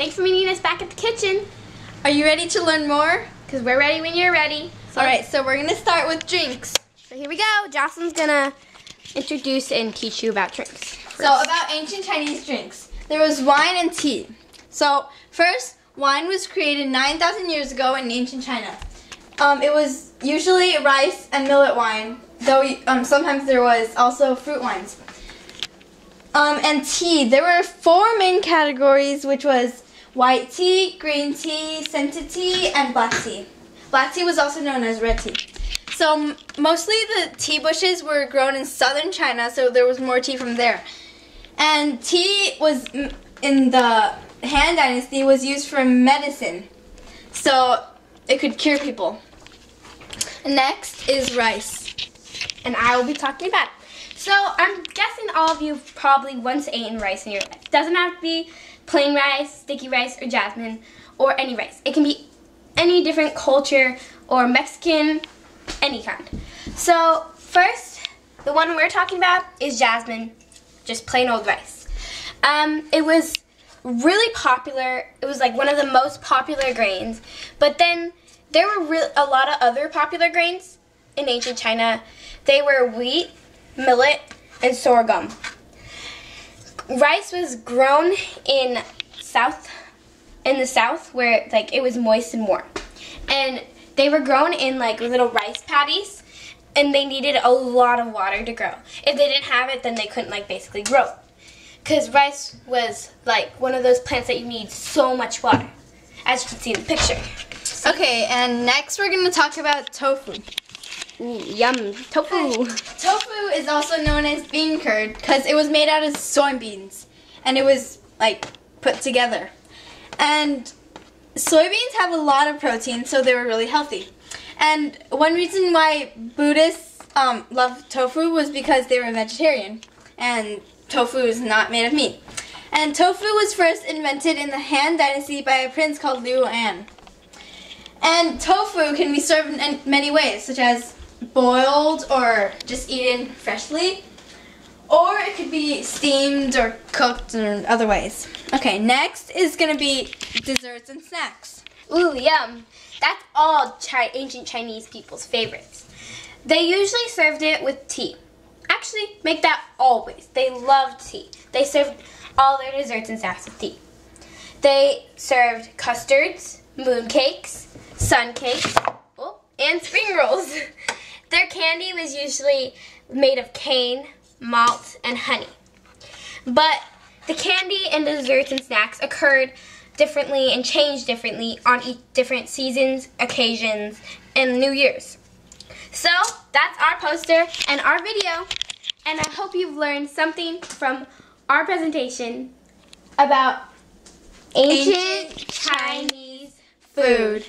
Thanks for meeting us back at the kitchen. Are you ready to learn more? Because we're ready when you're ready. Alright, so we're going to start with drinks. So here we go. Jocelyn's going to introduce and teach you about drinks. So about ancient Chinese drinks. There was wine and tea. So first, wine was created 9,000 years ago in ancient China. It was usually rice and millet wine, though sometimes there was also fruit wines. And tea, there were 4 main categories, which was white tea, green tea, scented tea, and black tea. Black tea was also known as red tea. So mostly the tea bushes were grown in southern China, so there was more tea from there. And tea was, in the Han Dynasty, was used for medicine, so it could cure people. Next is rice. And I will be talking about it. So I'm guessing all of you probably once eaten rice in your life. Doesn't have to be plain rice, sticky rice, or jasmine, or any rice. It can be any different culture or Mexican, any kind. So first, the one we're talking about is jasmine, just plain old rice. It was really popular. It was like one of the most popular grains, but then there were a lot of other popular grains in ancient China. They were wheat, millet, and sorghum. Rice was grown in the south where like it was moist and warm. And they were grown in like little rice paddies, and they needed a lot of water to grow. If they didn't have it, then they couldn't like basically grow. Because rice was like one of those plants that you need so much water, as you can see in the picture. Okay, and next we're going to talk about tofu. Ooh, yum, tofu. Tofu is also known as bean curd because it was made out of soybeans, and it was like put together. And soybeans have a lot of protein, so they were really healthy. And one reason why Buddhists love tofu was because they were vegetarian, and tofu is not made of meat. And tofu was first invented in the Han Dynasty by a prince called Liu An. And tofu can be served in many ways, such as boiled or just eaten freshly, or it could be steamed or cooked in other ways. Okay, next is going to be desserts and snacks. Ooh, yum. That's all ancient Chinese people's favorites. They usually served it with tea. Actually, make that always. They loved tea. They served all their desserts and snacks with tea. They served custards, mooncakes, sun cakes, and spring rolls. Their candy was usually made of cane, malt, and honey. But the candy and desserts and snacks occurred differently and changed differently on each different seasons, occasions, and New Year's. So that's our poster and our video, and I hope you've learned something from our presentation about ancient Chinese food.